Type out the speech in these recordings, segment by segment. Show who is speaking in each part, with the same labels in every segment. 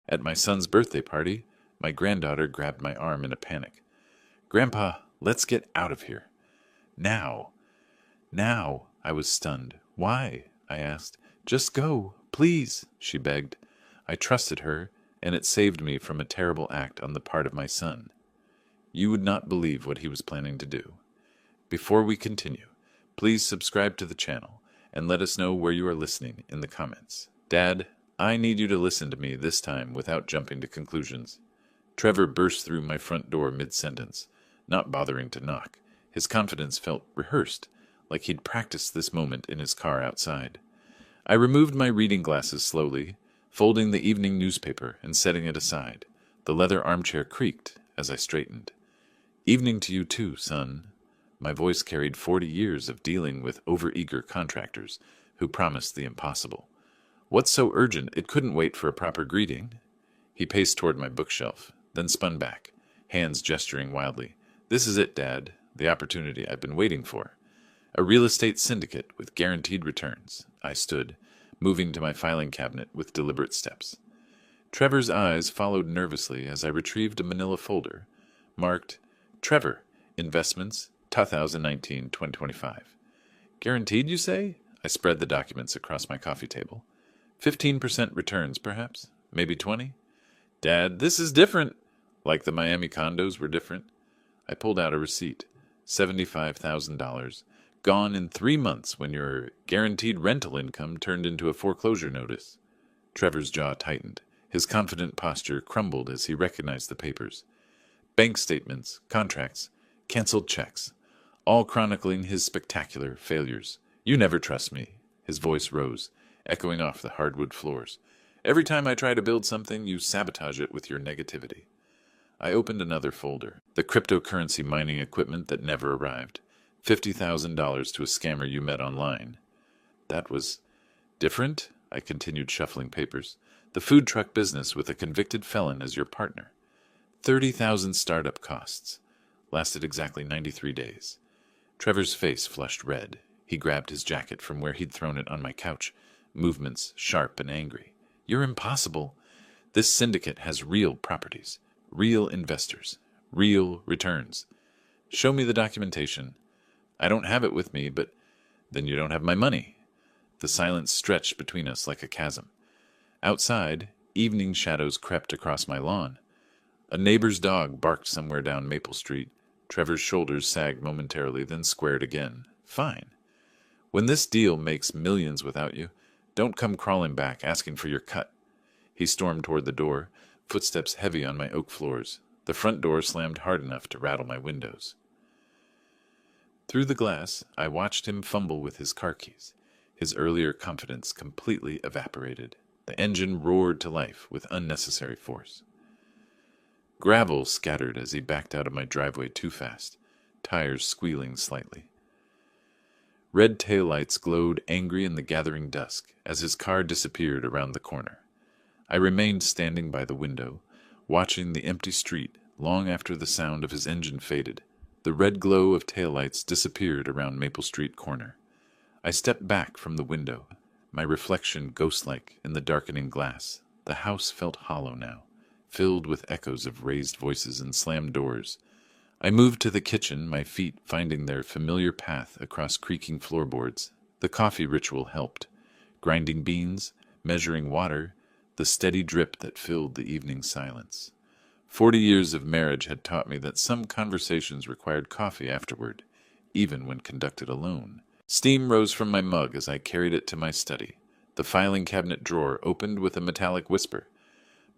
Speaker 1: At my son's birthday party, my granddaughter grabbed my arm in a panic. "Grandpa, let's get out of here. Now." Now, I was stunned. "Why?" I asked. "Just go, please," she begged. I trusted her, and it saved me from a terrible act on the part of my son. You would not believe what he was planning to do. Before we continue, please subscribe to the channel and let us know where you are listening in the comments. Dad, I need you to listen to me this time without jumping to conclusions. Trevor burst through my front door mid-sentence, not bothering to knock. His confidence felt rehearsed, like he'd practiced this moment in his car outside. I removed my reading glasses slowly, folding the evening newspaper and setting it aside. The leather armchair creaked as I straightened. "Evening to you too, son." My voice carried 40 years of dealing with overeager contractors who promised the impossible. "What's so urgent it couldn't wait for a proper greeting?" He paced toward my bookshelf, then spun back, hands gesturing wildly. "This is it, Dad, the opportunity I've been waiting for. A real estate syndicate with guaranteed returns." I stood, moving to my filing cabinet with deliberate steps. Trevor's eyes followed nervously as I retrieved a manila folder, marked, "Trevor, Investments, 2019-2025. "Guaranteed, you say?" I spread the documents across my coffee table. 15% returns, perhaps? Maybe 20? "Dad, this is different." Like the Miami condos were different. I pulled out a receipt. $75,000. Gone in 3 months when your guaranteed rental income turned into a foreclosure notice. Trevor's jaw tightened. His confident posture crumbled as he recognized the papers. Bank statements, contracts, canceled checks, all chronicling his spectacular failures. "You never trust me." His voice rose, echoing off the hardwood floors. "Every time I try to build something, you sabotage it with your negativity." I opened another folder. The cryptocurrency mining equipment that never arrived. $50,000 to a scammer you met online. That was different, I continued shuffling papers. The food truck business with a convicted felon as your partner. 30,000 startup costs. Lasted exactly 93 days. Trevor's face flushed red. He grabbed his jacket from where he'd thrown it on my couch, movements sharp and angry. "You're impossible. This syndicate has real properties, real investors, real returns. Show me the documentation." "I don't have it with me, but..." "Then you don't have my money." The silence stretched between us like a chasm. Outside, evening shadows crept across my lawn. A neighbor's dog barked somewhere down Maple Street. Trevor's shoulders sagged momentarily, then squared again. "Fine. When this deal makes millions without you, don't come crawling back asking for your cut." He stormed toward the door, footsteps heavy on my oak floors. The front door slammed hard enough to rattle my windows. Through the glass, I watched him fumble with his car keys. His earlier confidence completely evaporated. The engine roared to life with unnecessary force. Gravel scattered as he backed out of my driveway too fast, tires squealing slightly. Red taillights glowed angry in the gathering dusk as his car disappeared around the corner. I remained standing by the window, watching the empty street long after the sound of his engine faded. The red glow of taillights disappeared around Maple Street corner. I stepped back from the window, my reflection ghost-like in the darkening glass. The house felt hollow now, filled with echoes of raised voices and slammed doors. I moved to the kitchen, my feet finding their familiar path across creaking floorboards. The coffee ritual helped. Grinding beans, measuring water, the steady drip that filled the evening silence. 40 years of marriage had taught me that some conversations required coffee afterward, even when conducted alone. Steam rose from my mug as I carried it to my study. The filing cabinet drawer opened with a metallic whisper.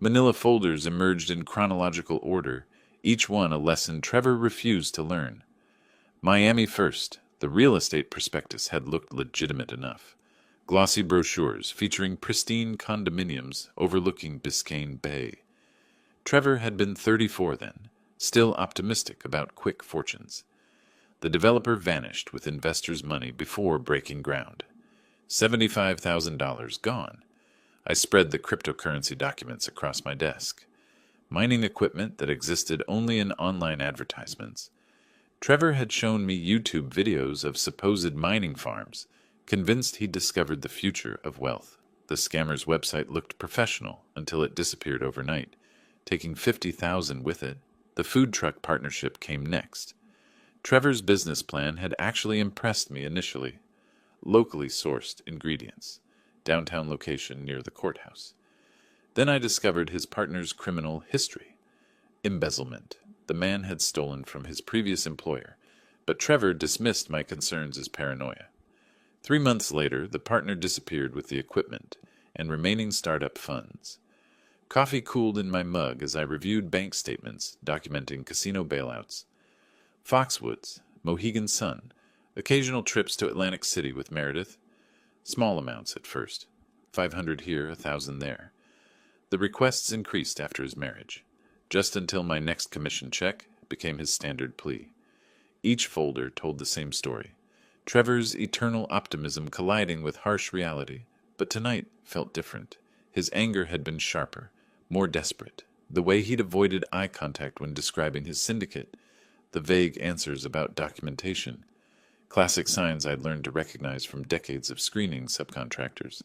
Speaker 1: Manila folders emerged in chronological order, each one a lesson Trevor refused to learn. Miami first, the real estate prospectus had looked legitimate enough. Glossy brochures featuring pristine condominiums overlooking Biscayne Bay. Trevor had been 34 then, still optimistic about quick fortunes. The developer vanished with investors' money before breaking ground. $75,000 gone. I spread the cryptocurrency documents across my desk. Mining equipment that existed only in online advertisements. Trevor had shown me YouTube videos of supposed mining farms, convinced he'd discovered the future of wealth. The scammer's website looked professional until it disappeared overnight, taking 50,000 with it. The food truck partnership came next. Trevor's business plan had actually impressed me initially. Locally sourced ingredients, downtown location near the courthouse. Then I discovered his partner's criminal history. Embezzlement. The man had stolen from his previous employer, but Trevor dismissed my concerns as paranoia. 3 months later, the partner disappeared with the equipment and remaining startup funds. Coffee cooled in my mug as I reviewed bank statements documenting casino bailouts. Foxwoods, Mohegan Sun, occasional trips to Atlantic City with Meredith. Small amounts at first, 500 here, 1,000 there. The requests increased after his marriage, just until my next commission check became his standard plea. Each folder told the same story. Trevor's eternal optimism colliding with harsh reality, but tonight felt different. His anger had been sharper, more desperate. The way he'd avoided eye contact when describing his syndicate, the vague answers about documentation, classic signs I'd learned to recognize from decades of screening subcontractors.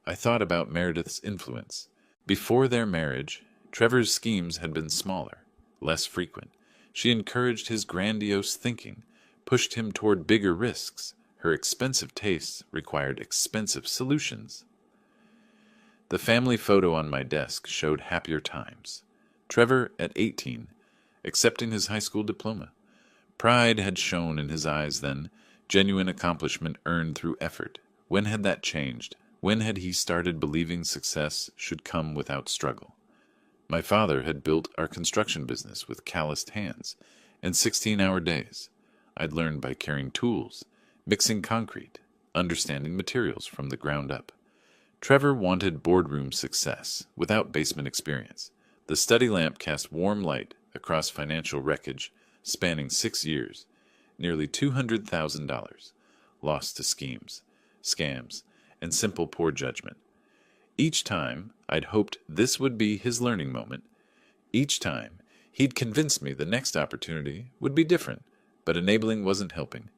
Speaker 1: I thought about Meredith's influence. Before their marriage, Trevor's schemes had been smaller, less frequent. She encouraged his grandiose thinking, pushed him toward bigger risks. Her expensive tastes required expensive solutions. The family photo on my desk showed happier times. Trevor at 18, accepting his high school diploma. Pride had shone in his eyes then, genuine accomplishment earned through effort. When had that changed? When had he started believing success should come without struggle? My father had built our construction business with calloused hands and 16-hour days. I'd learned by carrying tools, mixing concrete, understanding materials from the ground up. Trevor wanted boardroom success without basement experience. The study lamp cast warm light across financial wreckage spanning 6 years, nearly $200,000 lost to schemes, scams, and simple poor judgment. Each time, I'd hoped this would be his learning moment. Each time, he'd convinced me the next opportunity would be different, but enabling wasn't helping.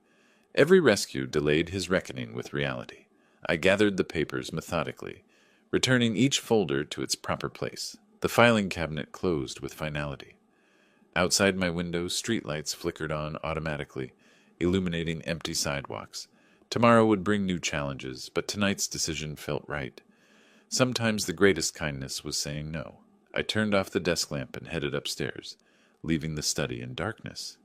Speaker 1: Every rescue delayed his reckoning with reality. I gathered the papers methodically, returning each folder to its proper place. The filing cabinet closed with finality. Outside my window, streetlights flickered on automatically, illuminating empty sidewalks. Tomorrow would bring new challenges, but tonight's decision felt right. Sometimes the greatest kindness was saying no. I turned off the desk lamp and headed upstairs, leaving the study in darkness.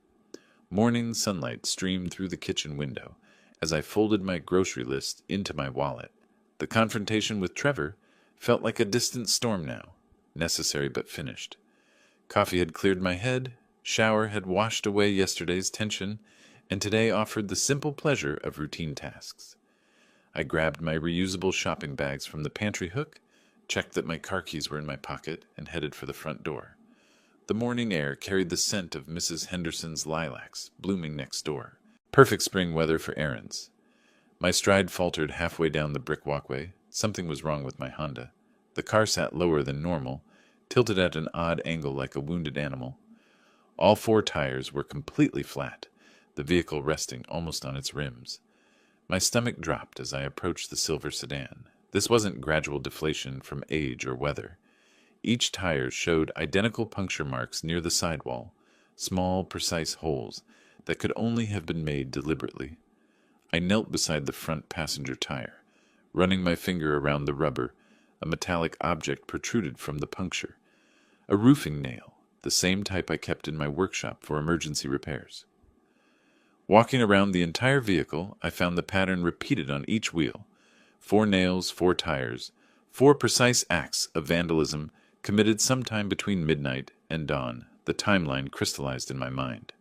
Speaker 1: Morning sunlight streamed through the kitchen window as I folded my grocery list into my wallet. The confrontation with Trevor felt like a distant storm now, necessary but finished. Coffee had cleared my head, shower had washed away yesterday's tension, and today offered the simple pleasure of routine tasks. I grabbed my reusable shopping bags from the pantry hook, checked that my car keys were in my pocket, and headed for the front door. The morning air carried the scent of Mrs. Henderson's lilacs blooming next door. Perfect spring weather for errands. My stride faltered halfway down the brick walkway. Something was wrong with my Honda. The car sat lower than normal, tilted at an odd angle like a wounded animal. All 4 tires were completely flat, the vehicle resting almost on its rims. My stomach dropped as I approached the silver sedan. This wasn't gradual deflation from age or weather. Each tire showed identical puncture marks near the sidewall, small, precise holes that could only have been made deliberately. I knelt beside the front passenger tire, running my finger around the rubber. A metallic object protruded from the puncture. A roofing nail, the same type I kept in my workshop for emergency repairs. Walking around the entire vehicle, I found the pattern repeated on each wheel. 4 nails, 4 tires, 4 precise acts of vandalism committed sometime between midnight and dawn. The timeline crystallized in my mind.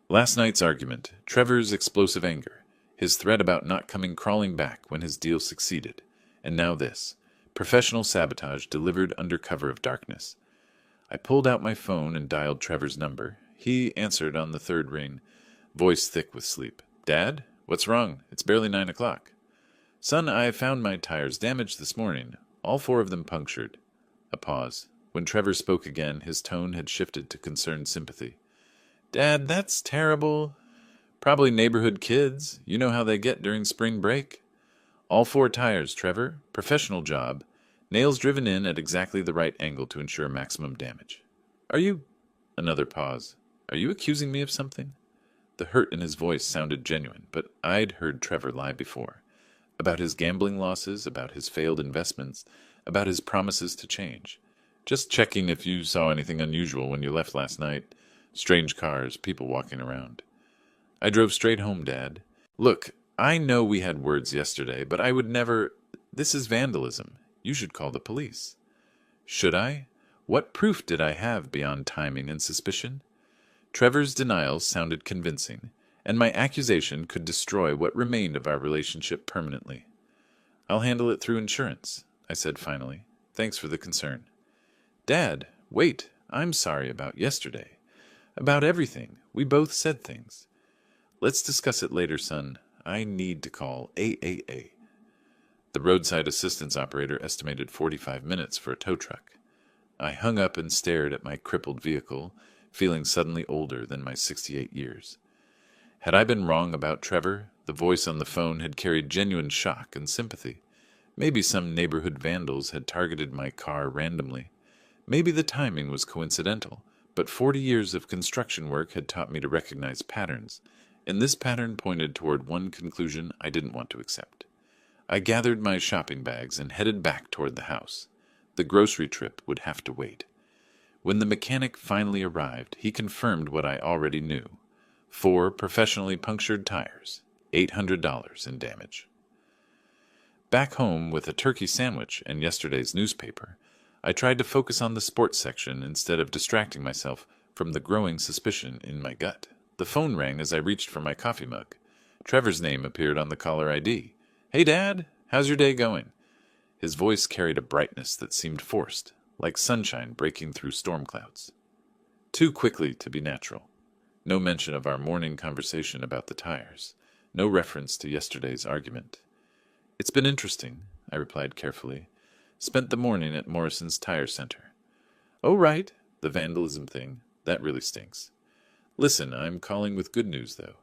Speaker 1: Last night's argument, Trevor's explosive anger, his threat about not coming crawling back when his deal succeeded, and now this, professional sabotage delivered under cover of darkness. I pulled out my phone and dialed Trevor's number. He answered on the 3rd ring, voice thick with sleep. "Dad? What's wrong? It's barely 9 o'clock. Son, I found my tires damaged this morning, all 4 of them punctured." A pause. When Trevor spoke again, his tone had shifted to concerned sympathy. "Dad, that's terrible. Probably neighborhood kids. You know how they get during spring break. All 4 tires, Trevor. Professional job. Nails driven in at exactly the right angle to ensure maximum damage. Are you... Another pause. Are you accusing me of something? The hurt in his voice sounded genuine, but I'd heard Trevor lie before. About his gambling losses, about his failed investments, about his promises to change. Just checking if you saw anything unusual when you left last night. Strange cars, people walking around. I drove straight home, Dad. Look, I know we had words yesterday, but I would never... This is vandalism. You should call the police. Should I? What proof did I have beyond timing and suspicion? Trevor's denials sounded convincing, and my accusation could destroy what remained of our relationship permanently. I'll handle it through insurance, I said finally. Thanks for the concern. Dad, wait. I'm sorry about yesterday. About everything. We both said things. Let's discuss it later, son. I need to call AAA. The roadside assistance operator estimated 45 minutes for a tow truck. I hung up and stared at my crippled vehicle, feeling suddenly older than my 68 years. Had I been wrong about Trevor, the voice on the phone had carried genuine shock and sympathy. Maybe some neighborhood vandals had targeted my car randomly. Maybe the timing was coincidental, but 40 years of construction work had taught me to recognize patterns, and this pattern pointed toward one conclusion I didn't want to accept. I gathered my shopping bags and headed back toward the house. The grocery trip would have to wait. When the mechanic finally arrived, he confirmed what I already knew. 4 professionally punctured tires, $800 in damage. Back home with a turkey sandwich and yesterday's newspaper, I tried to focus on the sports section instead of distracting myself from the growing suspicion in my gut. The phone rang as I reached for my coffee mug. Trevor's name appeared on the caller ID. Hey, Dad, how's your day going? His voice carried a brightness that seemed forced, like sunshine breaking through storm clouds. Too quickly to be natural. No mention of our morning conversation about the tires. No reference to yesterday's argument. It's been interesting, I replied carefully. Spent the morning at Morrison's Tire Center. Oh, right, the vandalism thing. That really stinks. Listen, I'm calling with good news, though.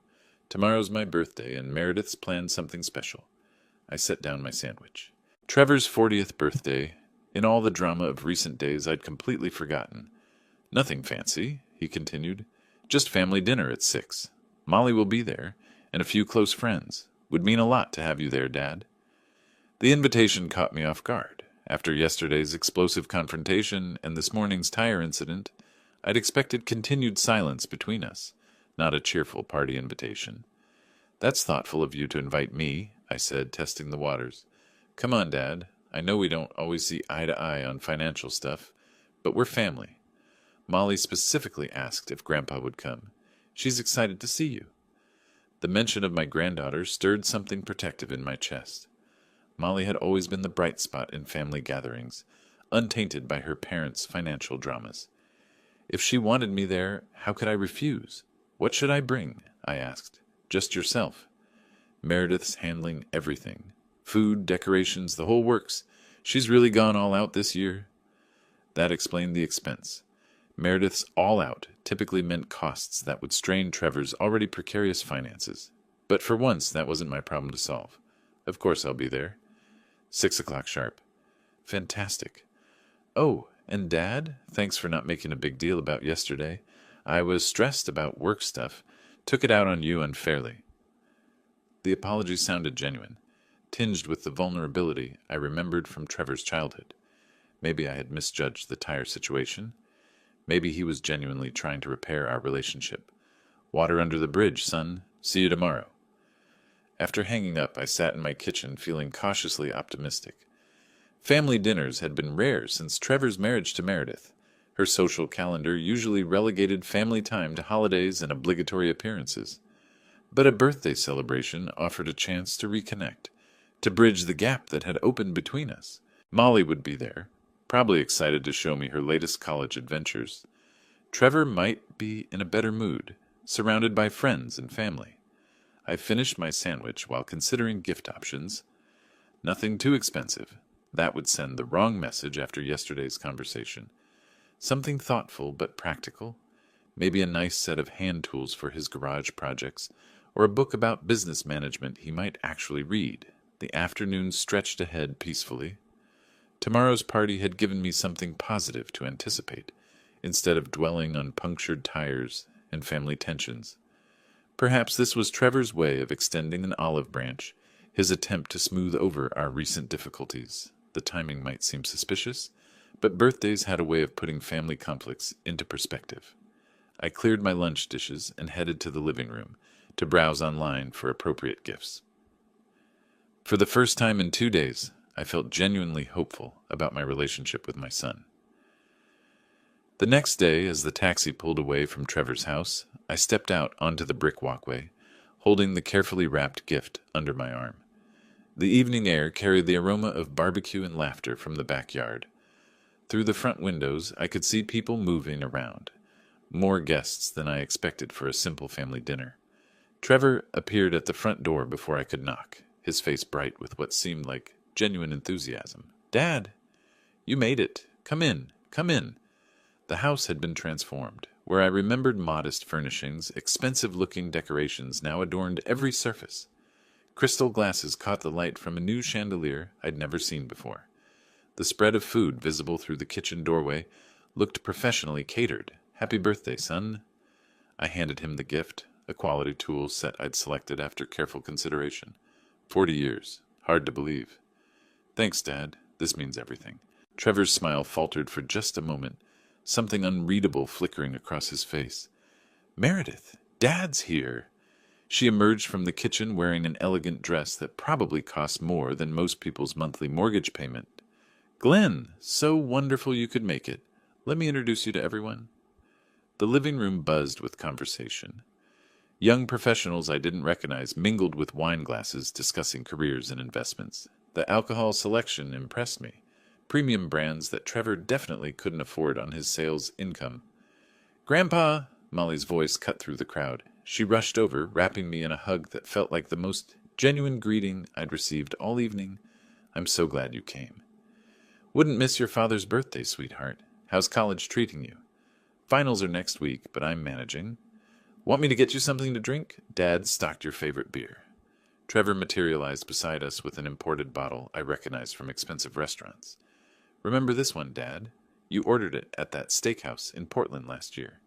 Speaker 1: Tomorrow's my birthday, and Meredith's planned something special. I set down my sandwich. Trevor's 40th birthday. In all the drama of recent days, I'd completely forgotten. Nothing fancy, he continued. Just family dinner at 6. Molly will be there, and a few close friends. Would mean a lot to have you there, Dad. The invitation caught me off guard. After yesterday's explosive confrontation and this morning's tire incident, I'd expected continued silence between us, not a cheerful party invitation. That's thoughtful of you to invite me, I said, testing the waters. Come on, Dad. I know we don't always see eye to eye on financial stuff, but we're family. Molly specifically asked if Grandpa would come. She's excited to see you. The mention of my granddaughter stirred something protective in my chest. Molly had always been the bright spot in family gatherings, untainted by her parents' financial dramas. If she wanted me there, how could I refuse? What should I bring? I asked. Just yourself. Meredith's handling everything. Food, decorations, the whole works. She's really gone all out this year. That explained the expense. Meredith's all out typically meant costs that would strain Trevor's already precarious finances. But for once, that wasn't my problem to solve. Of course I'll be there. 6 o'clock sharp. Fantastic. Oh, and Dad, thanks for not making a big deal about yesterday. I was stressed about work stuff. Took it out on you unfairly. The apology sounded genuine, tinged with the vulnerability I remembered from Trevor's childhood. Maybe I had misjudged the tire situation. Maybe he was genuinely trying to repair our relationship. Water under the bridge, son. See you tomorrow. After hanging up, I sat in my kitchen feeling cautiously optimistic. Family dinners had been rare since Trevor's marriage to Meredith. Her social calendar usually relegated family time to holidays and obligatory appearances. But a birthday celebration offered a chance to reconnect, to bridge the gap that had opened between us. Molly would be there, probably excited to show me her latest college adventures. Trevor might be in a better mood, surrounded by friends and family. I finished my sandwich while considering gift options. Nothing too expensive. That would send the wrong message after yesterday's conversation. Something thoughtful but practical. Maybe a nice set of hand tools for his garage projects, or a book about business management he might actually read. The afternoon stretched ahead peacefully. Tomorrow's party had given me something positive to anticipate, instead of dwelling on punctured tires and family tensions. Perhaps this was Trevor's way of extending an olive branch, his attempt to smooth over our recent difficulties. The timing might seem suspicious, but birthdays had a way of putting family conflicts into perspective. I cleared my lunch dishes and headed to the living room to browse online for appropriate gifts. For the first time in 2 days, I felt genuinely hopeful about my relationship with my son. The next day, as the taxi pulled away from Trevor's house, I stepped out onto the brick walkway, holding the carefully wrapped gift under my arm. The evening air carried the aroma of barbecue and laughter from the backyard. Through the front windows, I could see people moving around, more guests than I expected for a simple family dinner. Trevor appeared at the front door before I could knock, his face bright with what seemed like genuine enthusiasm. "Dad, you made it. Come in, come in." The house had been transformed. Where I remembered modest furnishings, expensive-looking decorations now adorned every surface. Crystal glasses caught the light from a new chandelier I'd never seen before. The spread of food visible through the kitchen doorway looked professionally catered. "Happy birthday, son." I handed him the gift, a quality tool set I'd selected after careful consideration. 40 years. Hard to believe. "Thanks, Dad. This means everything." Trevor's smile faltered for just a moment, something unreadable flickering across his face. "Meredith, Dad's here." She emerged from the kitchen wearing an elegant dress that probably cost more than most people's monthly mortgage payment. "Glenn, so wonderful you could make it. Let me introduce you to everyone." The living room buzzed with conversation. Young professionals I didn't recognize mingled with wine glasses discussing careers and investments. The alcohol selection impressed me. Premium brands that Trevor definitely couldn't afford on his sales income. "Grandpa!" Molly's voice cut through the crowd. She rushed over, wrapping me in a hug that felt like the most genuine greeting I'd received all evening. "I'm so glad you came." "Wouldn't miss your father's birthday, sweetheart. How's college treating you?" "Finals are next week, but I'm managing." "Want me to get you something to drink?" "Dad stocked your favorite beer." Trevor materialized beside us with an imported bottle I recognized from expensive restaurants. "Remember this one, Dad? You ordered it at that steakhouse in Portland last year."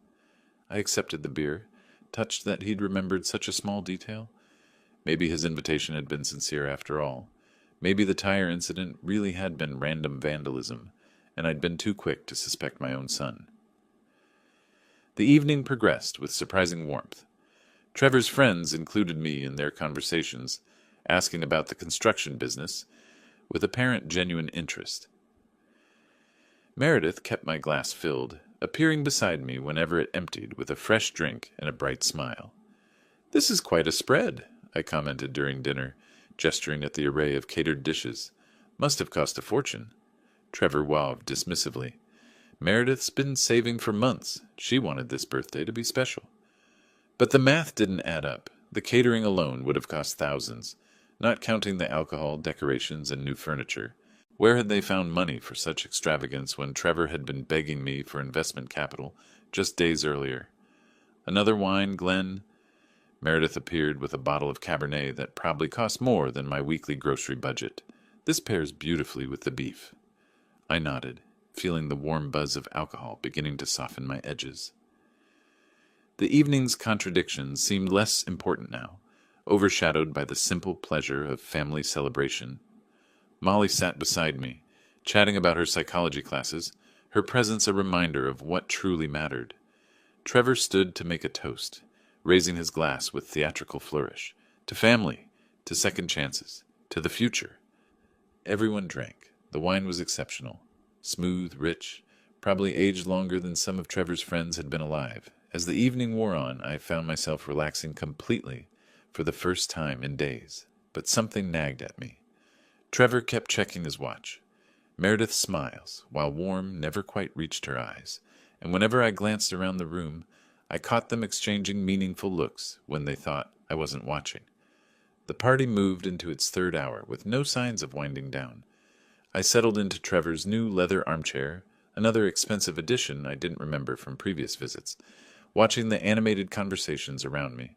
Speaker 1: I accepted the beer, touched that he'd remembered such a small detail. Maybe his invitation had been sincere after all. Maybe the tire incident really had been random vandalism, and I'd been too quick to suspect my own son. The evening progressed with surprising warmth. Trevor's friends included me in their conversations, asking about the construction business, with apparent genuine interest. Meredith kept my glass filled, appearing beside me whenever it emptied with a fresh drink and a bright smile. "This is quite a spread," I commented during dinner, gesturing at the array of catered dishes. "Must have cost a fortune." Trevor waved dismissively. "Meredith's been saving for months. She wanted this birthday to be special." But the math didn't add up. The catering alone would have cost thousands, not counting the alcohol, decorations, and new furniture. Where had they found money for such extravagance when Trevor had been begging me for investment capital just days earlier? "Another wine, Glenn?" Meredith appeared with a bottle of Cabernet that probably cost more than my weekly grocery budget. "This pairs beautifully with the beef." I nodded, feeling the warm buzz of alcohol beginning to soften my edges. The evening's contradictions seemed less important now, overshadowed by the simple pleasure of family celebration. Molly sat beside me, chatting about her psychology classes, her presence a reminder of what truly mattered. Trevor stood to make a toast, raising his glass with theatrical flourish. To family, to second chances, to the future. Everyone drank. The wine was exceptional. Smooth, rich, probably aged longer than some of Trevor's friends had been alive. As the evening wore on, I found myself relaxing completely for the first time in days. But something nagged at me. Trevor kept checking his watch. Meredith's smiles, while warm, never quite reached her eyes, and whenever I glanced around the room, I caught them exchanging meaningful looks when they thought I wasn't watching. The party moved into its third hour with no signs of winding down. I settled into Trevor's new leather armchair, another expensive addition I didn't remember from previous visits, watching the animated conversations around me.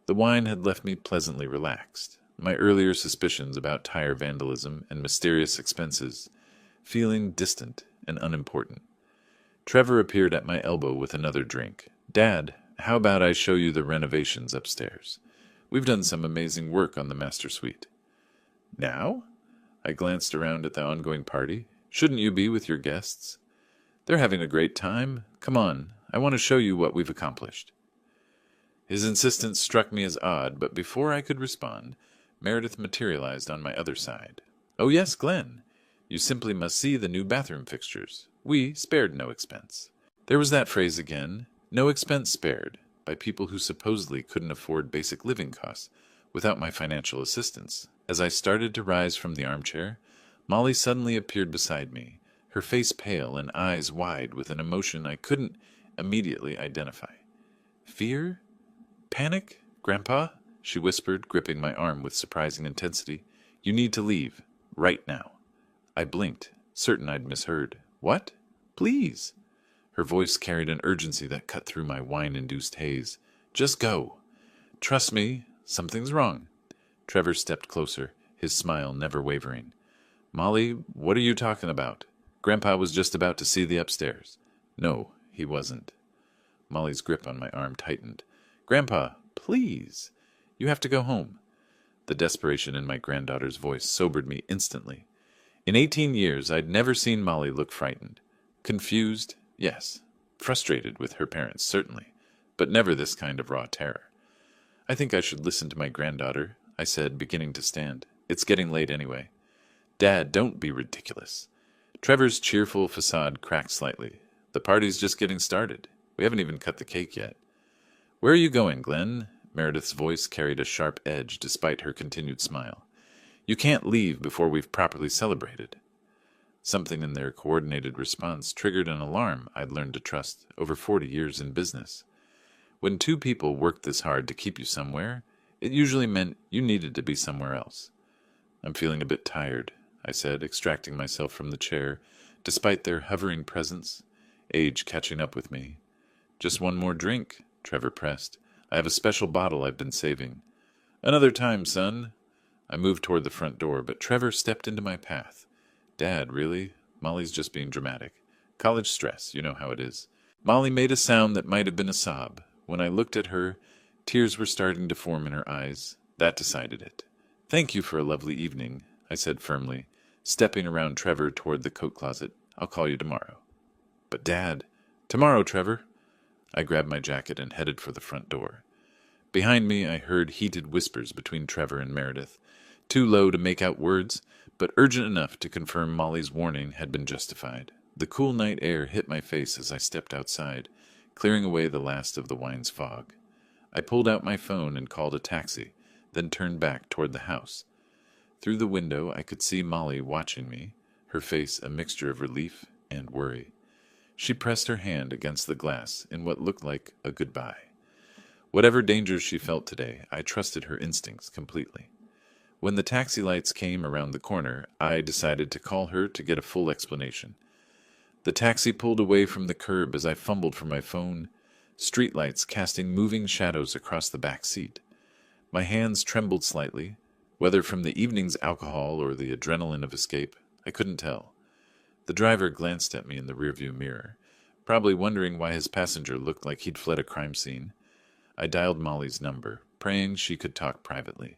Speaker 1: The wine had left me pleasantly relaxed. my earlier suspicions about tire vandalism and mysterious expenses feeling distant and unimportant. Trevor appeared at my elbow with another drink. Dad, how about I show you the renovations upstairs? We've done some amazing work on the master suite. Now? I glanced around at the ongoing party. Shouldn't you be with your guests? They're having a great time. Come on, I want to show you what we've accomplished. His insistence struck me as odd, but before I could respond, Meredith materialized on my other side. Oh yes, Glenn. You simply must see the new bathroom fixtures. We spared no expense. There was that phrase again, no expense spared, by people who supposedly couldn't afford basic living costs without my financial assistance. As I started to rise from the armchair, Molly suddenly appeared beside me, her face pale and eyes wide with an emotion I couldn't immediately identify. Fear? Panic, Grandpa? She whispered, gripping my arm with surprising intensity. You need to leave, right now. I blinked, certain I'd misheard. What? Please. Her voice carried an urgency that cut through my wine-induced haze. Just go. Trust me, something's wrong. Trevor stepped closer, his smile never wavering. Molly, what are you talking about? Grandpa was just about to see the upstairs. No, he wasn't. Molly's grip on my arm tightened. Grandpa, please. You have to go home. The desperation in my granddaughter's voice sobered me instantly. In 18 years, I'd never seen Molly look frightened. Confused, yes. Frustrated with her parents, certainly. But never this kind of raw terror. I think I should listen to my granddaughter, I said, beginning to stand. It's getting late anyway. Dad, don't be ridiculous. Trevor's cheerful facade cracked slightly. The party's just getting started. We haven't even cut the cake yet. Where are you going, Glenn? Meredith's voice carried a sharp edge despite her continued smile. You can't leave before we've properly celebrated. Something in their coordinated response triggered an alarm I'd learned to trust over 40 years in business. When two people worked this hard to keep you somewhere, it usually meant you needed to be somewhere else. I'm feeling a bit tired, I said, extracting myself from the chair, despite their hovering presence, age catching up with me. Just one more drink, Trevor pressed. I have a special bottle I've been saving. Another time, son. I moved toward the front door, but Trevor stepped into my path. Dad, really? Molly's just being dramatic. College stress, you know how it is. Molly made a sound that might have been a sob. When I looked at her, tears were starting to form in her eyes. That decided it. Thank you for a lovely evening, I said firmly, stepping around Trevor toward the coat closet. I'll call you tomorrow. But Dad, tomorrow, Trevor. I grabbed my jacket and headed for the front door. Behind me, I heard heated whispers between Trevor and Meredith, too low to make out words, but urgent enough to confirm Molly's warning had been justified. The cool night air hit my face as I stepped outside, clearing away the last of the wine's fog. I pulled out my phone and called a taxi, then turned back toward the house. Through the window, I could see Molly watching me, her face a mixture of relief and worry. She pressed her hand against the glass in what looked like a goodbye. Whatever dangers she felt today, I trusted her instincts completely. When the taxi lights came around the corner, I decided to call her to get a full explanation. The taxi pulled away from the curb as I fumbled for my phone, streetlights casting moving shadows across the back seat. My hands trembled slightly, whether from the evening's alcohol or the adrenaline of escape, I couldn't tell. The driver glanced at me in the rearview mirror, probably wondering why his passenger looked like he'd fled a crime scene. I dialed Molly's number, praying she could talk privately.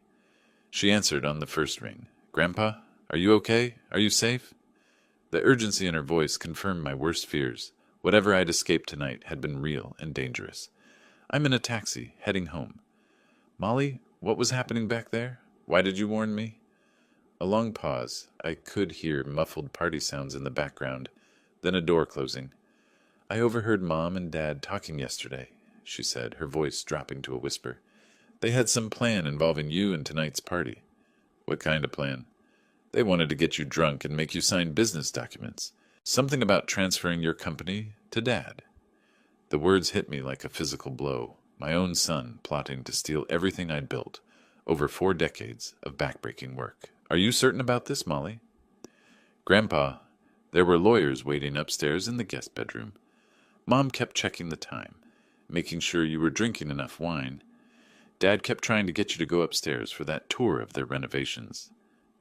Speaker 1: She answered on the first ring. Grandpa, are you okay? Are you safe? The urgency in her voice confirmed my worst fears. Whatever I'd escaped tonight had been real and dangerous. I'm in a taxi, heading home. Molly, what was happening back there? Why did you warn me? A long pause. I could hear muffled party sounds in the background, then a door closing. I overheard Mom and Dad talking yesterday, she said, her voice dropping to a whisper. They had some plan involving you and tonight's party. What kind of plan? They wanted to get you drunk and make you sign business documents. Something about transferring your company to Dad. The words hit me like a physical blow. My own son plotting to steal everything I'd built over 4 decades of backbreaking work. Are you certain about this, Molly? Grandpa, there were lawyers waiting upstairs in the guest bedroom. Mom kept checking the time, making sure you were drinking enough wine. Dad kept trying to get you to go upstairs for that tour of their renovations.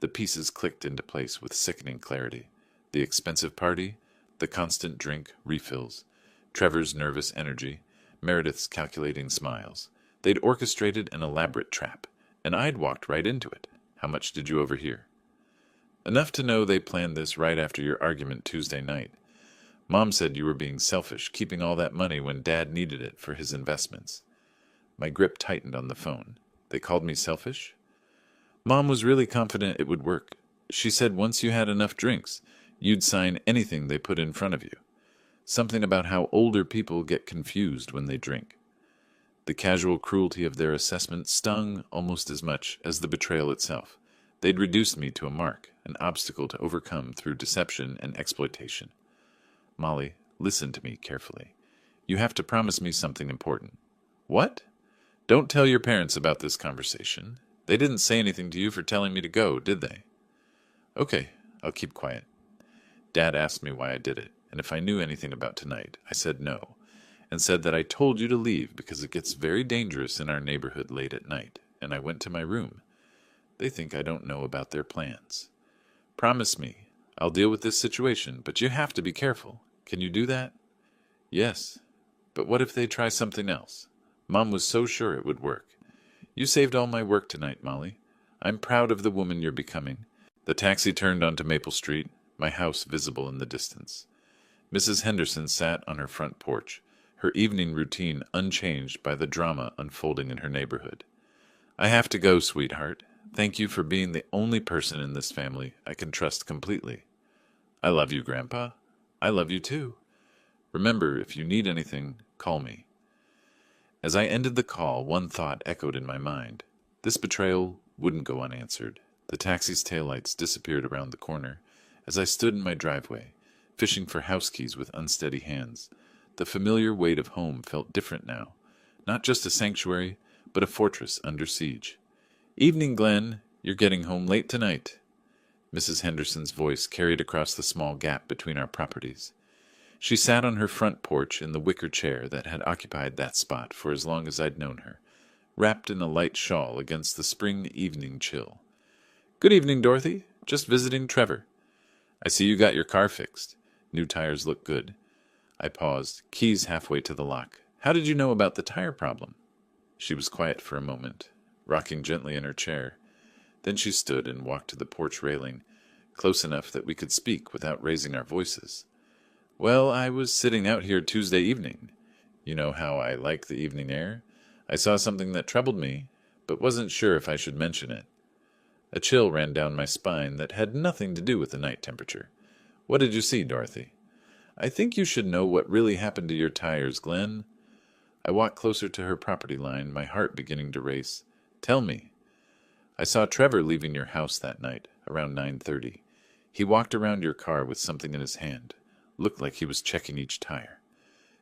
Speaker 1: The pieces clicked into place with sickening clarity. The expensive party, the constant drink, refills, Trevor's nervous energy, Meredith's calculating smiles. They'd orchestrated an elaborate trap, and I'd walked right into it. How much did you overhear? Enough to know they planned this right after your argument Tuesday night. Mom said you were being selfish, keeping all that money when Dad needed it for his investments. My grip tightened on the phone. They called me selfish? Mom was really confident it would work. She said once you had enough drinks, you'd sign anything they put in front of you. Something about how older people get confused when they drink. The casual cruelty of their assessment stung almost as much as the betrayal itself. They'd reduced me to a mark, an obstacle to overcome through deception and exploitation. Molly, listen to me carefully. You have to promise me something important. What? Don't tell your parents about this conversation. They didn't say anything to you for telling me to go, did they? Okay, I'll keep quiet. Dad asked me why I did it, and if I knew anything about tonight. I said no, and said that I told you to leave because it gets very dangerous in our neighborhood late at night, and I went to my room. They think I don't know about their plans. Promise me, I'll deal with this situation, but you have to be careful. Can you do that? Yes, but what if they try something else? Mom was so sure it would work. You saved all my work tonight, Molly. I'm proud of the woman you're becoming. The taxi turned onto Maple Street, my house visible in the distance. Mrs. Henderson sat on her front porch, her evening routine unchanged by the drama unfolding in her neighborhood. I have to go, sweetheart. Thank you for being the only person in this family I can trust completely. I love you, Grandpa. I love you too. Remember, if you need anything, call me. As I ended the call, one thought echoed in my mind. This betrayal wouldn't go unanswered. The taxi's taillights disappeared around the corner as I stood in my driveway, fishing for house keys with unsteady hands. The familiar weight of home felt different now. Not just a sanctuary, but a fortress under siege. Evening, Glenn. You're getting home late tonight. Mrs. Henderson's voice carried across the small gap between our properties. She sat on her front porch in the wicker chair that had occupied that spot for as long as I'd known her, wrapped in a light shawl against the spring evening chill. Good evening, Dorothy. Just visiting Trevor. I see you got your car fixed. New tires look good. I paused, keys halfway to the lock. How did you know about the tire problem? She was quiet for a moment, rocking gently in her chair. Then she stood and walked to the porch railing, close enough that we could speak without raising our voices. Well, I was sitting out here Tuesday evening. You know how I like the evening air? I saw something that troubled me, but wasn't sure if I should mention it. A chill ran down my spine that had nothing to do with the night temperature. What did you see, Dorothy? I think you should know what really happened to your tires, Glenn. I walked closer to her property line, my heart beginning to race. Tell me. I saw Trevor leaving your house that night, around 9:30. He walked around your car with something in his hand. Looked like he was checking each tire.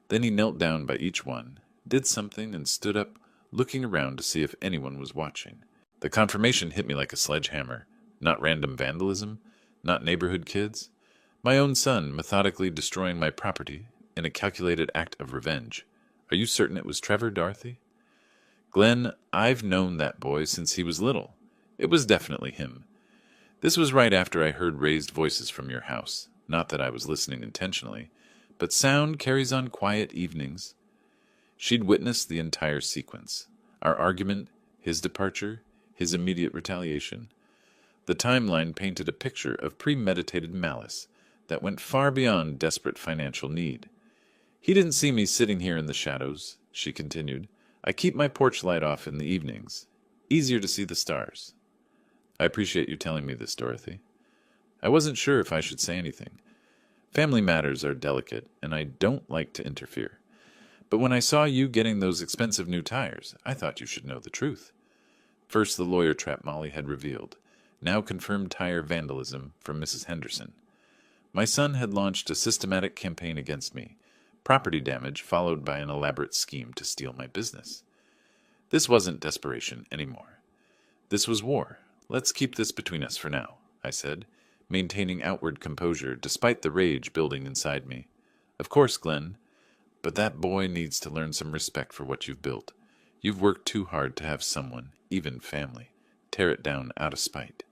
Speaker 1: Then he knelt down by each one, did something, and stood up, looking around to see if anyone was watching. The confirmation hit me like a sledgehammer. Not random vandalism, not neighborhood kids. My own son methodically destroying my property in a calculated act of revenge. Are you certain it was Trevor, Dorothy? Glenn, I've known that boy since he was little. It was definitely him. This was right after I heard raised voices from your house. Not that I was listening intentionally, but sound carries on quiet evenings. She'd witnessed the entire sequence. Our argument, his departure, his immediate retaliation. The timeline painted a picture of premeditated malice that went far beyond desperate financial need. He didn't see me sitting here in the shadows, she continued. I keep my porch light off in the evenings. Easier to see the stars. I appreciate you telling me this, Dorothy. I wasn't sure if I should say anything. Family matters are delicate, and I don't like to interfere. But when I saw you getting those expensive new tires, I thought you should know the truth. First, the lawyer trap Molly had revealed. Now confirmed tire vandalism from Mrs. Henderson. My son had launched a systematic campaign against me. Property damage followed by an elaborate scheme to steal my business. This wasn't desperation anymore. This was war. Let's keep this between us for now, I said, maintaining outward composure despite the rage building inside me. Of course, Glenn, but that boy needs to learn some respect for what you've built. You've worked too hard to have someone, even family, tear it down out of spite.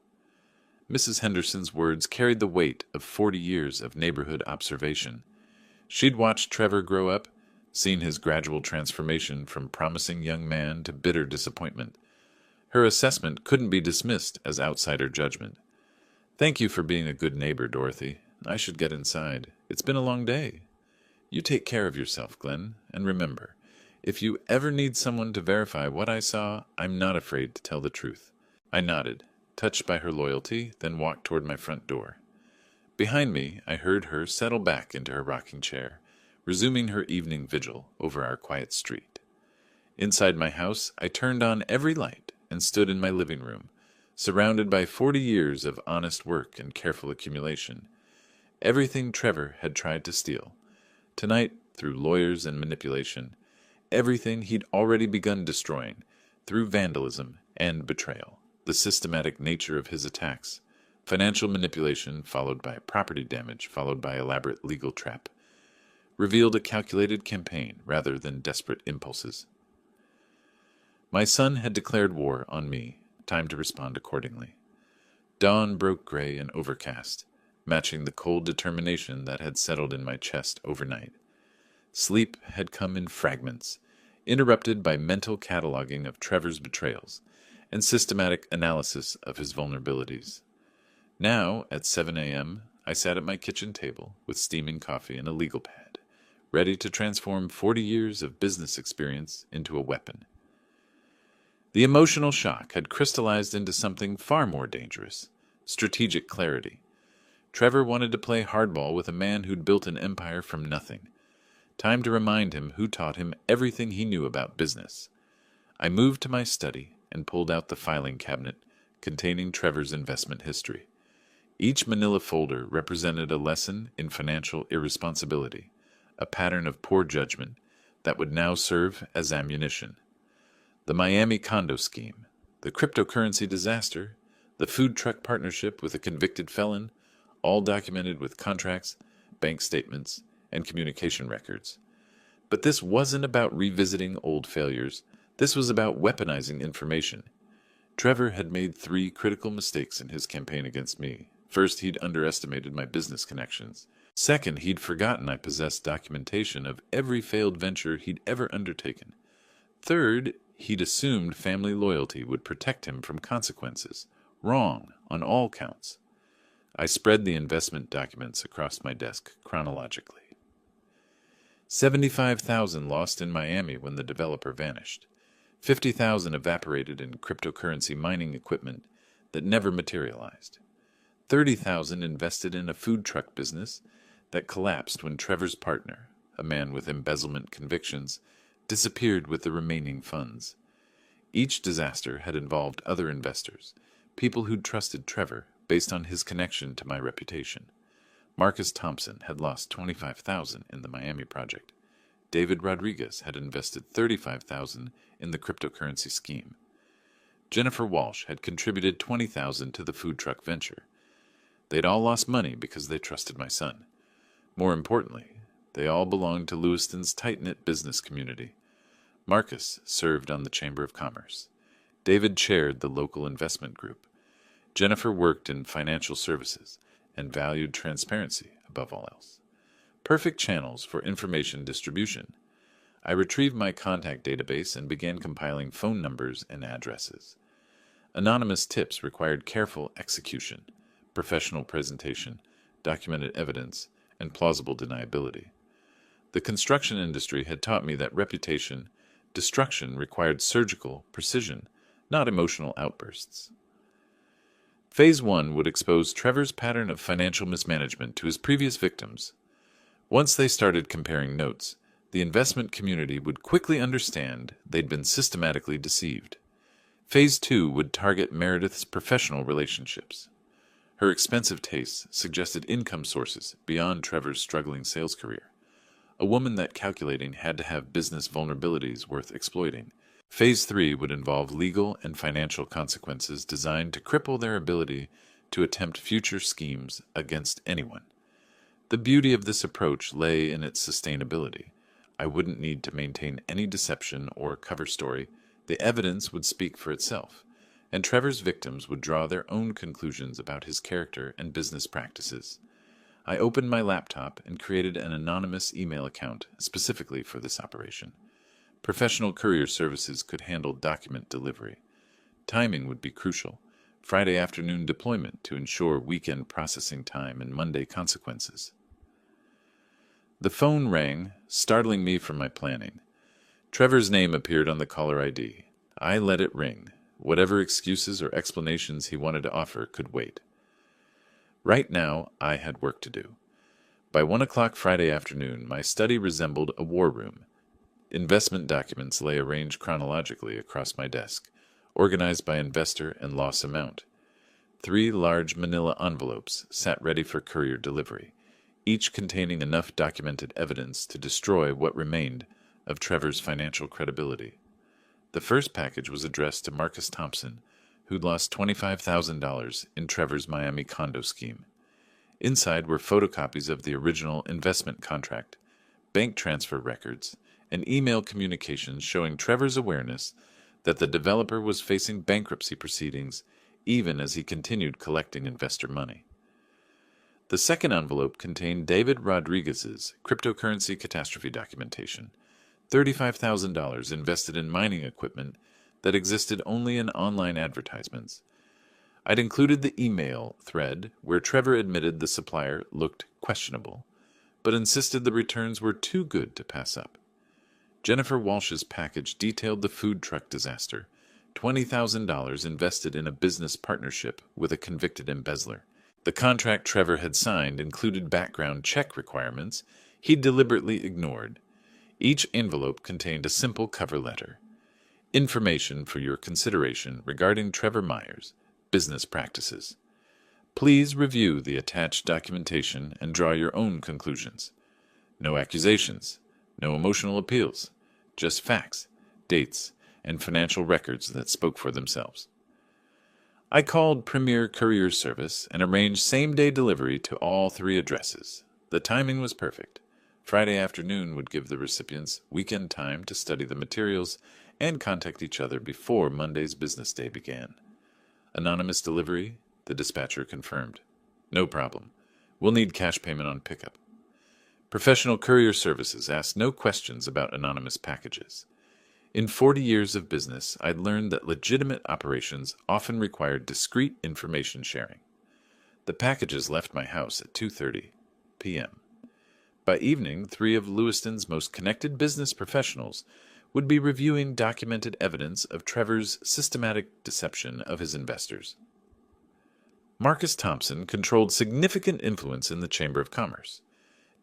Speaker 1: Mrs. Henderson's words carried the weight of 40 years of neighborhood observation. She'd watched Trevor grow up, seen his gradual transformation from promising young man to bitter disappointment. Her assessment couldn't be dismissed as outsider judgment. "Thank you for being a good neighbor, Dorothy. I should get inside. It's been a long day. You take care of yourself, Glenn, and remember, if you ever need someone to verify what I saw, I'm not afraid to tell the truth." I nodded, touched by her loyalty, then walked toward my front door. Behind me, I heard her settle back into her rocking chair, resuming her evening vigil over our quiet street. Inside my house, I turned on every light and stood in my living room, surrounded by 40 years of honest work and careful accumulation. Everything Trevor had tried to steal. Tonight, through lawyers and manipulation, everything he'd already begun destroying, through vandalism and betrayal. The systematic nature of his attacks, financial manipulation followed by property damage followed by elaborate legal trap, revealed a calculated campaign rather than desperate impulses. My son had declared war on me, time to respond accordingly. Dawn broke gray and overcast, matching the cold determination that had settled in my chest overnight. Sleep had come in fragments, interrupted by mental cataloging of Trevor's betrayals and systematic analysis of his vulnerabilities. Now, at 7 a.m., I sat at my kitchen table with steaming coffee and a legal pad, ready to transform 40 years of business experience into a weapon. The emotional shock had crystallized into something far more dangerous: strategic clarity. Trevor wanted to play hardball with a man who'd built an empire from nothing. Time to remind him who taught him everything he knew about business. I moved to my study and pulled out the filing cabinet containing Trevor's investment history. Each manila folder represented a lesson in financial irresponsibility, a pattern of poor judgment that would now serve as ammunition. The Miami condo scheme, the cryptocurrency disaster, the food truck partnership with a convicted felon, all documented with contracts, bank statements, and communication records. But this wasn't about revisiting old failures. This was about weaponizing information. Trevor had made 3 critical mistakes in his campaign against me. First, he'd underestimated my business connections. Second, he'd forgotten I possessed documentation of every failed venture he'd ever undertaken. Third, he'd assumed family loyalty would protect him from consequences. Wrong on all counts. I spread the investment documents across my desk chronologically. $75,000 lost in Miami when the developer vanished. $50,000 evaporated in cryptocurrency mining equipment that never materialized. $30,000 invested in a food truck business that collapsed when Trevor's partner, a man with embezzlement convictions, disappeared with the remaining funds. Each disaster had involved other investors, people who'd trusted Trevor based on his connection to my reputation. Marcus Thompson had lost $25,000 in the Miami project. David Rodriguez had invested $35,000 in the cryptocurrency scheme. Jennifer Walsh had contributed $20,000 to the food truck venture. They'd all lost money because they trusted my son. More importantly, they all belonged to Lewiston's tight-knit business community. Marcus served on the Chamber of Commerce. David chaired the local investment group. Jennifer worked in financial services and valued transparency above all else. Perfect channels for information distribution. I retrieved my contact database and began compiling phone numbers and addresses. Anonymous tips required careful execution, professional presentation, documented evidence, and plausible deniability. The construction industry had taught me that destruction required surgical precision, not emotional outbursts. Phase 1 would expose Trevor's pattern of financial mismanagement to his previous victims. Once they started comparing notes, the investment community would quickly understand they'd been systematically deceived. Phase 2 would target Meredith's professional relationships. Her expensive tastes suggested income sources beyond Trevor's struggling sales career. A woman that calculating had to have business vulnerabilities worth exploiting. Phase 3 would involve legal and financial consequences designed to cripple their ability to attempt future schemes against anyone. The beauty of this approach lay in its sustainability. I wouldn't need to maintain any deception or cover story The evidence would speak for itself, and Trevor's victims would draw their own conclusions about his character and business practices. I opened my laptop and created an anonymous email account specifically for this operation. Professional courier services could handle document delivery. Timing would be crucial. Friday afternoon deployment to ensure weekend processing time and Monday consequences. The phone rang, startling me from my planning. Trevor's name appeared on the caller ID. I let it ring. Whatever excuses or explanations he wanted to offer could wait. Right now, I had work to do. By 1 o'clock Friday afternoon, my study resembled a war room. Investment documents lay arranged chronologically across my desk, organized by investor and loss amount. 3 large manila envelopes sat ready for courier delivery, each containing enough documented evidence to destroy what remained of Trevor's financial credibility. The first package was addressed to Marcus Thompson, who'd lost $25,000 in Trevor's Miami condo scheme. Inside were photocopies of the original investment contract, bank transfer records, and email communications showing Trevor's awareness that the developer was facing bankruptcy proceedings even as he continued collecting investor money. The second envelope contained David Rodriguez's cryptocurrency catastrophe documentation, $35,000 invested in mining equipment that existed only in online advertisements. I'd included the email thread where Trevor admitted the supplier looked questionable, but insisted the returns were too good to pass up. Jennifer Walsh's package detailed the food truck disaster, $20,000 invested in a business partnership with a convicted embezzler. The contract Trevor had signed included background check requirements he'd deliberately ignored. Each envelope contained a simple cover letter. Information for your consideration regarding Trevor Myers' business practices. Please review the attached documentation and draw your own conclusions. No accusations, no emotional appeals, just facts, dates, and financial records that spoke for themselves. I called Premier Courier Service and arranged same-day delivery to all 3 addresses. The timing was perfect. Friday afternoon would give the recipients weekend time to study the materials and contact each other before Monday's business day began. Anonymous delivery, the dispatcher confirmed. No problem. We'll need cash payment on pickup. Professional courier services asked no questions about anonymous packages. In 40 years of business, I'd learned that legitimate operations often required discreet information sharing. The packages left my house at 2:30 p.m. By evening, 3 of Lewiston's most connected business professionals would be reviewing documented evidence of Trevor's systematic deception of his investors. Marcus Thompson controlled significant influence in the Chamber of Commerce.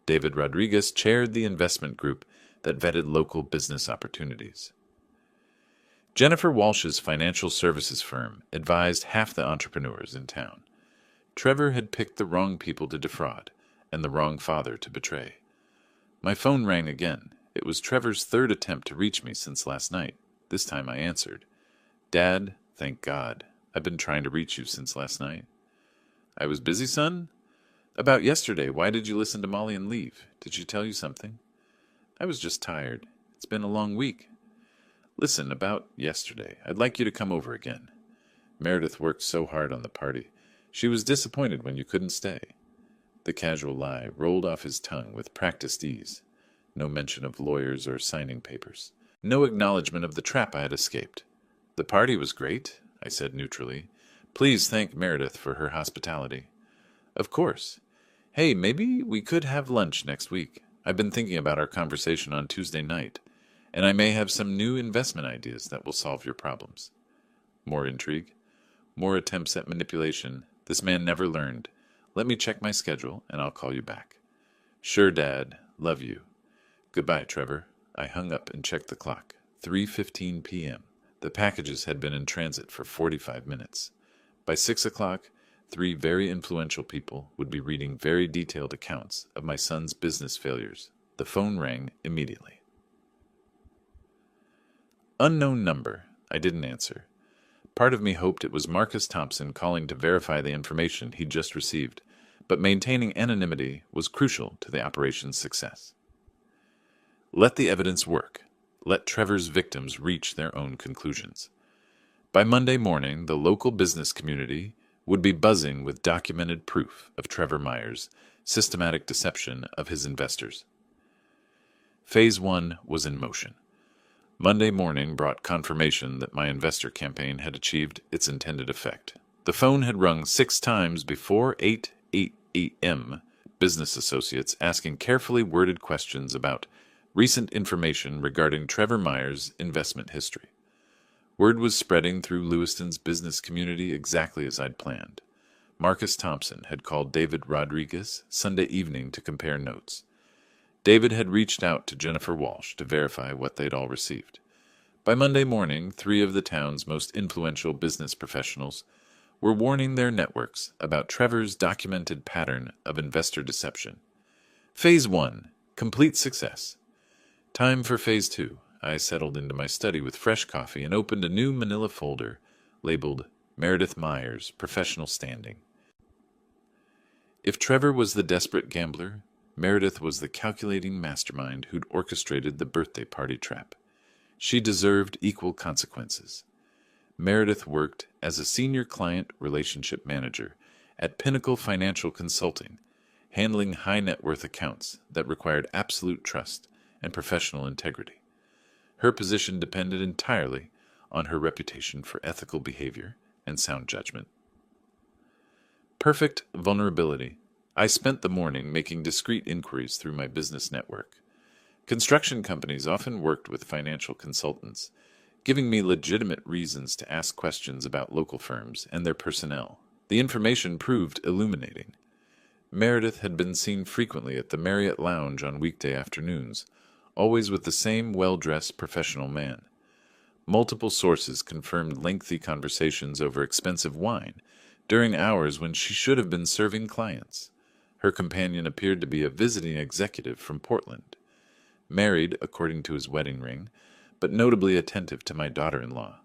Speaker 1: David Rodriguez chaired the investment group that vetted local business opportunities. Jennifer Walsh's financial services firm advised half the entrepreneurs in town. Trevor had picked the wrong people to defraud and the wrong father to betray. My phone rang again. It was Trevor's 3rd attempt to reach me since last night. This time I answered. Dad, thank God. I've been trying to reach you since last night. I was busy, son? About yesterday, why did you listen to Molly and leave? Did she tell you something? I was just tired. It's been a long week. Listen, about yesterday, I'd like you to come over again. Meredith worked so hard on the party. She was disappointed when you couldn't stay. The casual lie rolled off his tongue with practiced ease. No mention of lawyers or signing papers. No acknowledgement of the trap I had escaped. The party was great, I said neutrally. Please thank Meredith for her hospitality. Of course. Hey, maybe we could have lunch next week. I've been thinking about our conversation on Tuesday night, and I may have some new investment ideas that will solve your problems. More intrigue. More attempts at manipulation. This man never learned. Let me check my schedule, and I'll call you back. Sure, Dad. Love you. Goodbye, Trevor. I hung up and checked the clock. 3:15 p.m. The packages had been in transit for 45 minutes. By 6 o'clock, 3 very influential people would be reading very detailed accounts of my son's business failures. The phone rang immediately. Unknown number. I didn't answer. Part of me hoped it was Marcus Thompson calling to verify the information he'd just received, but maintaining anonymity was crucial to the operation's success. Let the evidence work. let Trevor's victims reach their own conclusions. By Monday morning, the local business community would be buzzing with documented proof of Trevor Myers' systematic deception of his investors. Phase 1 was in motion. Monday morning brought confirmation that my investor campaign had achieved its intended effect. The phone had rung 6 times before 8 a.m. Business associates asking carefully worded questions about recent information regarding Trevor Myers' investment history. Word was spreading through Lewiston's business community exactly as I'd planned. Marcus Thompson had called David Rodriguez Sunday evening to compare notes. David had reached out to Jennifer Walsh to verify what they'd all received. By Monday morning, 3 of the town's most influential business professionals were warning their networks about Trevor's documented pattern of investor deception. Phase 1, complete success. Time for Phase 2. I settled into my study with fresh coffee and opened a new manila folder labeled Meredith Myers, Professional Standing. If Trevor was the desperate gambler, Meredith was the calculating mastermind who'd orchestrated the birthday party trap. She deserved equal consequences. Meredith worked as a senior client relationship manager at Pinnacle Financial Consulting, handling high net worth accounts that required absolute trust and professional integrity. Her position depended entirely on her reputation for ethical behavior and sound judgment. Perfect vulnerability. I spent the morning making discreet inquiries through my business network. Construction companies often worked with financial consultants, giving me legitimate reasons to ask questions about local firms and their personnel. The information proved illuminating. Meredith had been seen frequently at the Marriott Lounge on weekday afternoons, always with the same well-dressed professional man. Multiple sources confirmed lengthy conversations over expensive wine during hours when she should have been serving clients. Her companion appeared to be a visiting executive from Portland, married according to his wedding ring, but notably attentive to my daughter-in-law.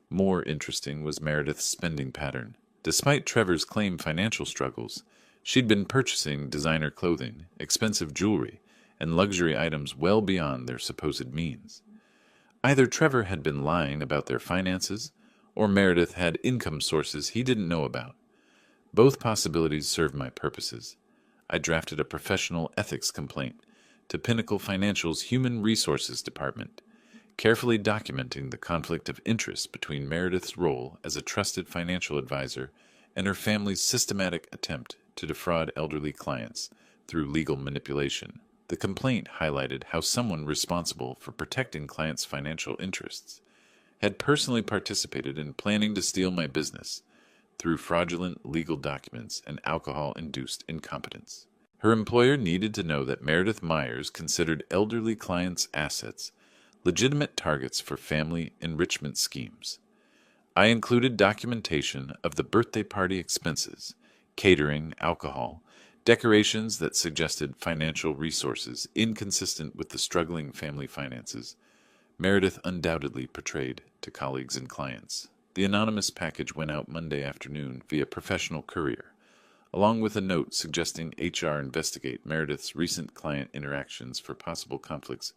Speaker 1: More interesting was Meredith's spending pattern. Despite Trevor's claimed financial struggles, she'd been purchasing designer clothing, expensive jewelry, and luxury items well beyond their supposed means. Either Trevor had been lying about their finances, or Meredith had income sources he didn't know about. Both possibilities served my purposes. I drafted a professional ethics complaint to Pinnacle Financial's Human Resources Department, carefully documenting the conflict of interest between Meredith's role as a trusted financial advisor and her family's systematic attempt to defraud elderly clients through legal manipulation. The complaint highlighted how someone responsible for protecting clients' financial interests had personally participated in planning to steal my business through fraudulent legal documents and alcohol-induced incompetence. Her employer needed to know that Meredith Myers considered elderly clients' assets legitimate targets for family enrichment schemes. I included documentation of the birthday party expenses, catering, alcohol, decorations that suggested financial resources inconsistent with the struggling family finances Meredith undoubtedly portrayed to colleagues and clients. The anonymous package went out Monday afternoon via professional courier, along with a note suggesting HR investigate Meredith's recent client interactions for possible conflicts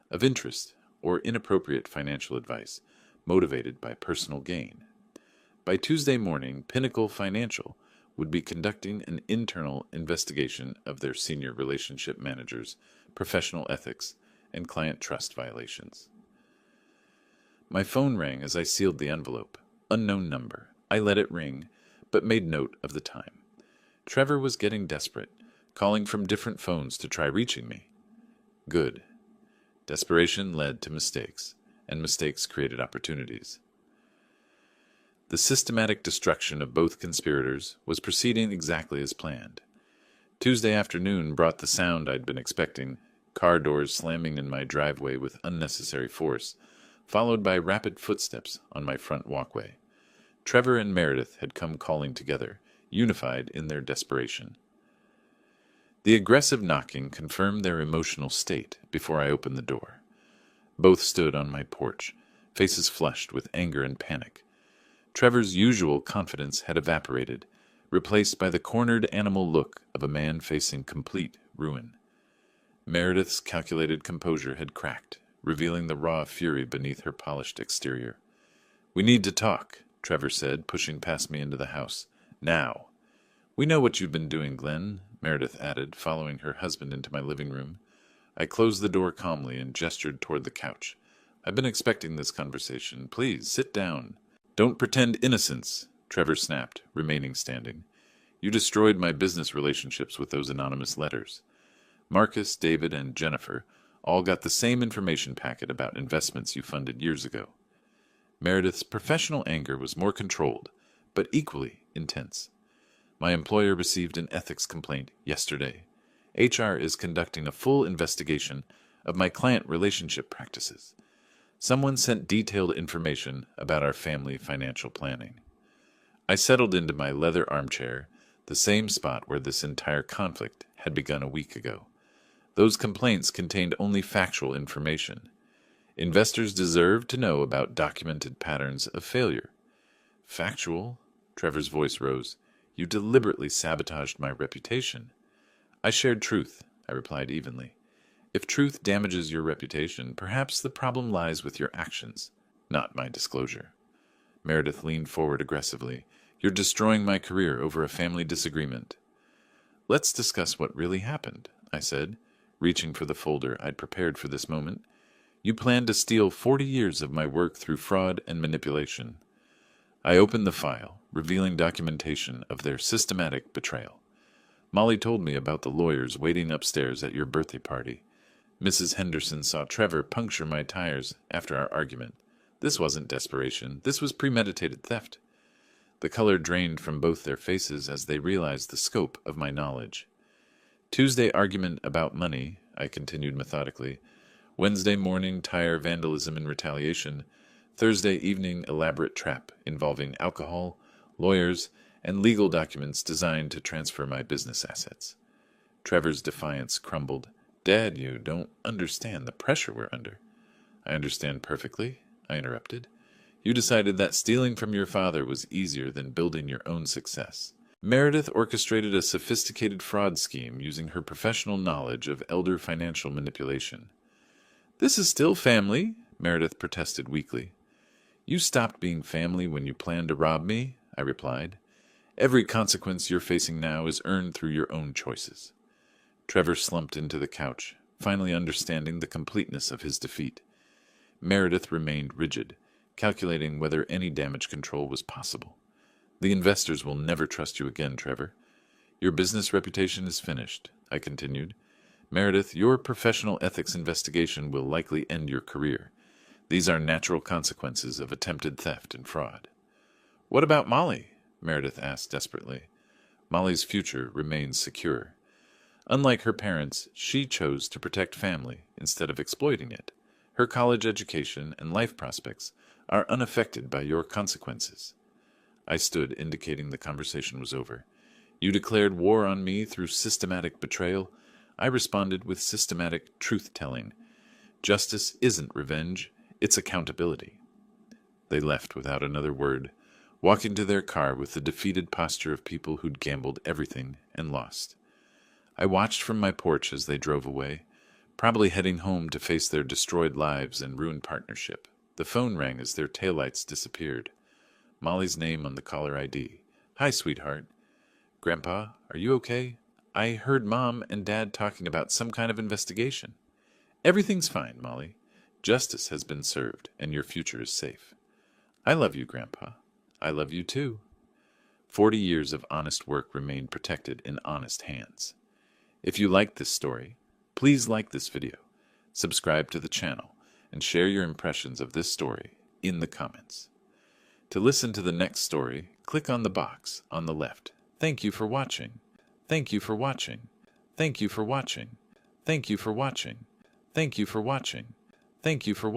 Speaker 1: of interest or inappropriate financial advice motivated by personal gain. By Tuesday morning, Pinnacle Financial would be conducting an internal investigation of their senior relationship managers' professional ethics and client trust violations. My phone rang as I sealed the envelope. Unknown number. I let it ring, but made note of the time. Trevor was getting desperate, calling from different phones to try reaching me. Good. Desperation led to mistakes, and mistakes created opportunities. The systematic destruction of both conspirators was proceeding exactly as planned. Tuesday afternoon brought the sound I'd been expecting, car doors slamming in my driveway with unnecessary force, followed by rapid footsteps on my front walkway. Trevor and Meredith had come calling together, unified in their desperation. The aggressive knocking confirmed their emotional state before I opened the door. Both stood on my porch, faces flushed with anger and panic. Trevor's usual confidence had evaporated, replaced by the cornered animal look of a man facing complete ruin. Meredith's calculated composure had cracked, revealing the raw fury beneath her polished exterior. "We need to talk," Trevor said, pushing past me into the house. "Now." "We know what you've been doing, Glenn," Meredith added, following her husband into my living room. I closed the door calmly and gestured toward the couch. "I've been expecting this conversation. Please, sit down." "Don't pretend innocence," Trevor snapped, remaining standing. "You destroyed my business relationships with those anonymous letters. Marcus, David, and Jennifer all got the same information packet about investments you funded years ago." Meredith's professional anger was more controlled, but equally intense. "My employer received an ethics complaint yesterday. HR is conducting a full investigation of my client relationship practices. Someone sent detailed information about our family financial planning." I settled into my leather armchair, the same spot where this entire conflict had begun a week ago. Those complaints contained only factual information. Investors deserved to know about documented patterns of failure. "Factual?" Trevor's voice rose. "You deliberately sabotaged my reputation." "I shared truth," I replied evenly. "If truth damages your reputation, perhaps the problem lies with your actions, not my disclosure." Meredith leaned forward aggressively. "You're destroying my career over a family disagreement." "Let's discuss what really happened," I said, reaching for the folder I'd prepared for this moment. "You planned to steal 40 years of my work through fraud and manipulation." I opened the file, revealing documentation of their systematic betrayal. "Molly told me about the lawyers waiting upstairs at your birthday party. Mrs. Henderson saw Trevor puncture my tires after our argument. This wasn't desperation. This was premeditated theft." The color drained from both their faces as they realized the scope of my knowledge. "Tuesday argument about money," I continued methodically. "Wednesday morning tire vandalism in retaliation. Thursday evening elaborate trap involving alcohol, lawyers, and legal documents designed to transfer my business assets." Trevor's defiance crumbled. "Dad, you don't understand the pressure we're under." "I understand perfectly," I interrupted. "You decided that stealing from your father was easier than building your own success. Meredith orchestrated a sophisticated fraud scheme using her professional knowledge of elder financial manipulation." "This is still family," Meredith protested weakly. "You stopped being family when you planned to rob me," I replied. "Every consequence you're facing now is earned through your own choices." Trevor slumped into the couch, finally understanding the completeness of his defeat. Meredith remained rigid, calculating whether any damage control was possible. "The investors will never trust you again, Trevor. Your business reputation is finished," I continued. "Meredith, your professional ethics investigation will likely end your career. These are natural consequences of attempted theft and fraud." "What about Molly?" Meredith asked desperately. "Molly's future remains secure. Unlike her parents, she chose to protect family instead of exploiting it. Her college education and life prospects are unaffected by your consequences." I stood, indicating the conversation was over. "You declared war on me through systematic betrayal. I responded with systematic truth-telling. Justice isn't revenge, it's accountability." They left without another word, walking to their car with the defeated posture of people who'd gambled everything and lost. I watched from my porch as they drove away, probably heading home to face their destroyed lives and ruined partnership. The phone rang as their taillights disappeared. Molly's name on the caller ID. "Hi, sweetheart." "Grandpa, are you okay? I heard Mom and Dad talking about some kind of investigation." "Everything's fine, Molly. Justice has been served, and your future is safe." "I love you, Grandpa. I love you too." 40 years of honest work remain protected in honest hands. If you like this story, please like this video, subscribe to the channel, and share your impressions of this story in the comments. To listen to the next story, click on the box on the left. Thank you for watching. Thank you for watching. Thank you for watching. Thank you for watching. Thank you for watching. Thank you for watching.